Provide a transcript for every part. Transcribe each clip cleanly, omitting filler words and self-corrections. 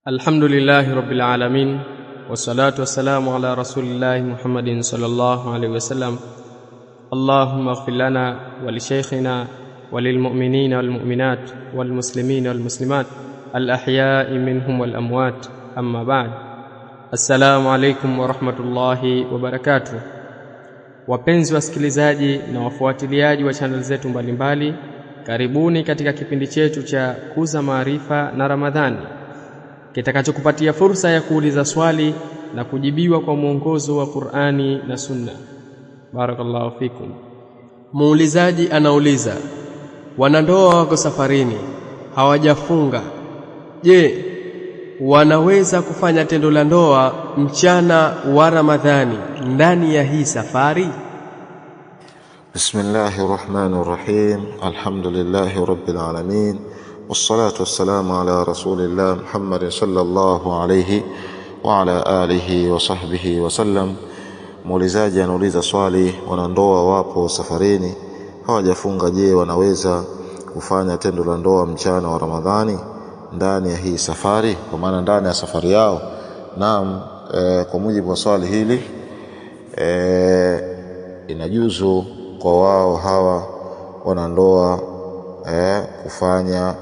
Alhamdulillahi Rabbil Alamin, wassalatu wassalamu ala Rasulillahi Muhammadin sallallahu alaihi wasallam. Allahumma ighfir lana wa li shaykhina wa lil mu'minina wal mu'minat wal muslimina wal muslimat al ahya'i minhum wal amwat, amma ba'd. Assalamu alaykum wa rahmatullahi wa barakatuh. Wapenzi wasikilizaji na wafuatiliaji wa channel zetu mbalimbali, karibuni katika kipindi chetu cha Kuza Maarifa na Ramadhani, kitakachokupatia fursa ya kuuliza swali na kujibiwa kwa mwongozo wa Qur'ani na Sunna. Barakallahu fikum. Muulizaji anauliza, wanandoa wako safarini, hawajafunga. Je, wanaweza kufanya tendo la ndoa mchana wa Ramadhani ndani ya hii safari? Bismillahirrahmanirrahim. Alhamdulillahi rabbil alamin. Wassalatu wassalamu ala rasulillah Muhammad sallallahu alayhi wa ala alihi wa sahbihi wa sallam. Muulizaji anauliza swali, wanandoa wapo safarini, hawajafunga. Je, wanaweza kufanya tendo la ndoa mchana wa Ramadhani ndani ya hii safari, kwa maana ndani ya safari yao? Naam, kwa mujibu wa swali hili inajuzu kwa wao hawa wanandoa kufanya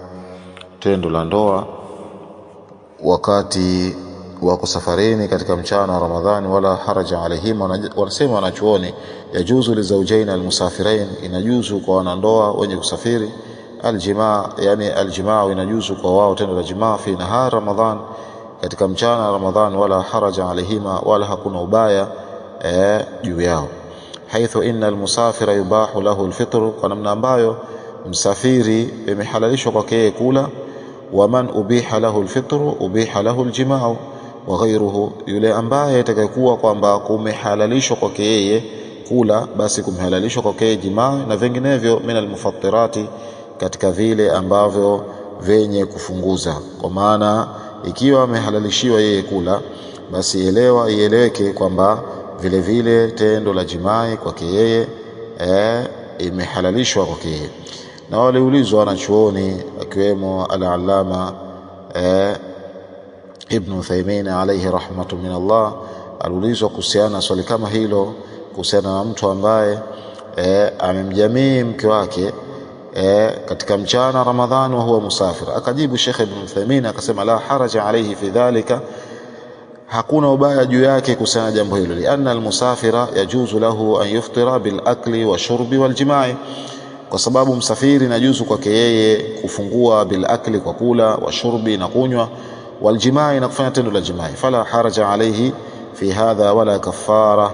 tendo la ndoa wakati wako safarini katika mchana wa Ramadhani, wala haraja alaihim. Wanasema wanachuoni, yajuzu li zawjain almusafirain, inajuzu kwa wanandoa wenye kusafiri, aljimaa, yani aljimaa inajuzu kwa wao tendo la jimaa fi nahar Ramadhan, katika mchana wa Ramadhan, wala haraja alaihima, wala hakuna ubaya juu yao. Haithu inna almusafira yubahu lahu alfitr, kwa namna ambayo msafiri imehalalishwa kwake kula. Wa man ubiha lahu alfitr ubiha lahu aljimaa wa ghayruhu, yule ambaye atakayekuwa kwamba kumehalalishwa kwake yeye kula, basi kumhalalishwa kwake jimaa na vinginevyo min almufattirati, katika vile ambavyo venye kufunguza. Kwa maana ikiwa amehalalishiwa yeye kula, basi ieleweke kwamba vile vile tendo la jimaa kwake yeye imehalalishwa kwake yeye. Na waliulizwa wanachuoni akiwemo al-Allama Ibn Uthaymeen alayhi rahmatu min Allah, aliulizwa kuhusiana swali kama hilo, kuhusiana na mtu ambaye amemjamii mke wake katika mchana Ramadhani wa huwa musafir. Akajibu Sheikh Ibn Uthaymeen akasema, la haraja alayhi fi dhalika, hakuna ubaya juu yake kuhusiana jambo hilo, lianna almusafira yajuzu lahu an yuftira bil akli wa shurbi wal jimai, kwa sababu msafiri inajuzu kwake yeye kufungua bil akli, kwa kula, wa shurbi na kunywa, wal jimai na kufanya tendo la jimai. Fala haraja alayhi fi hadha wala kafara,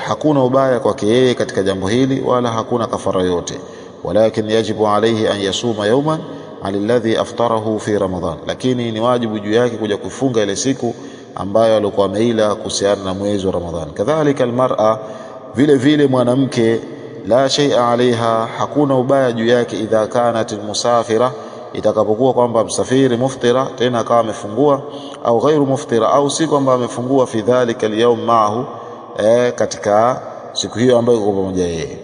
hakuna ubaya kwake yeye katika jambo hili, wala hakuna kafara yote. Walakin yajibu alayhi an yasuma yawman alladhi aftarahu fi Ramadhan, lakini ni wajibu juu yake kuja kufunga ile siku ambayo alikuwa ameila kuhusiana na mwezi wa Ramadhani. Kadhalika almar'a, vile vile mwanamke, la shay'a alaiha, hakuna ubaya juu yake, idha kanat almusafira, itakapokuwa kwamba msafiri muftira, tena akawa amefungua, au ghairu muftira, au si kwamba amefungua, fi dhalika alyawm ma'ahu, katika siku hiyo ambayo iko pamoja yeye.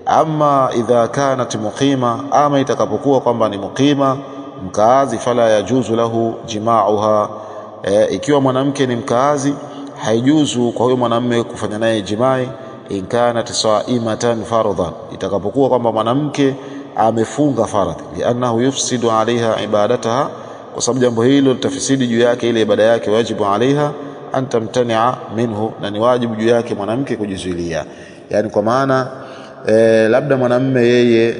Ama idha kanat muqima, ama itakapokuwa kwamba ni muqima, mkaazi, fala yajuzu lahu jima'uha, ikiwa mwanamke ni mkaazi, haijuzu kwa huyo mwanamume kufanya naye jimai, in kanat sa'imatan fardhan, itakapokuwa kwamba mwanamke amefunga faradhi, li'annahu yufsidu 'alayha ibadataha, kwa sababu jambo hilo litafisidi juu yake ile ibada yake. Wajibu 'alayha an tamtani'a minhu, na ni wajibu juu yake mwanamke kujizuilia. Yani kwa maana labda mwanamume yeye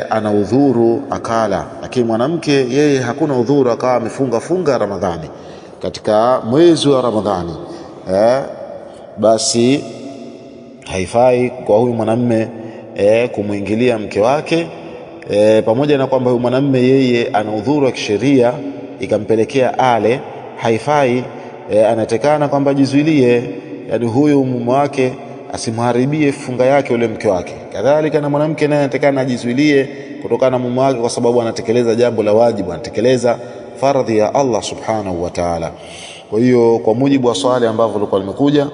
ana udhuru akala, lakini mwanamke yeye hakuna udhuru, akawa amefunga Ramadhani katika mwezi wa Ramadhani, basi haifai kwa huyu mwanamume kumuingilia mke wake, pamoja na kwamba huyu mwanamume yeye ana udhuru wa kisheria ikampelekea ale, haifai. Anatekana kwamba jizuilie, yani huyu mume wake asimharibie funga yake ule mke wake. Kadhalika na mwanamke naye anatekana ajizuilie kutokana na mume wake, kwa sababu anatekeleza jambo la wajibu, anatekeleza faradhi ya Allah subhanahu wa ta'ala. Kwa hiyo kwa mujibu wa swali ambavyo lilikuwa limekuja,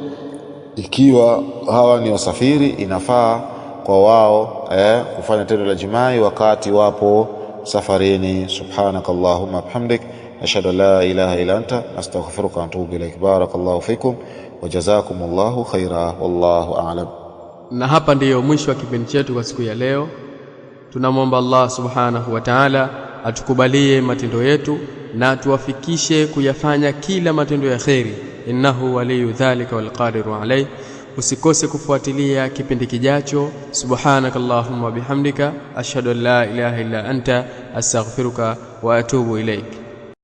ikiwa hawa ni wasafiri, inafaa kwa wao kufanya tendo la jimai wakati wapo safarini. Subhanakallahumma bihamdik nashhadu an la ilaha illa anta nastaghfiruka wa natubu ilaik. Barakallahu fikum wa jazakumullahu khaira, wallahu a'lam. Na hapa ndiyo mwisho wa kipindi chetu kwa siku ya leo. Tunamwomba Allah subhanahu wa ta'ala atukubalie matendo yetu na tuwafikishe kuyafanya kila matendo ya kheri. Innahu waliyu dhalika wal qadiru alayh. Usikose kufuatilia kipindi kijacho. Subhanakallahumma bihamdika ashhadu an la ilaha illa anta astaghfiruka wa atubu ilaik.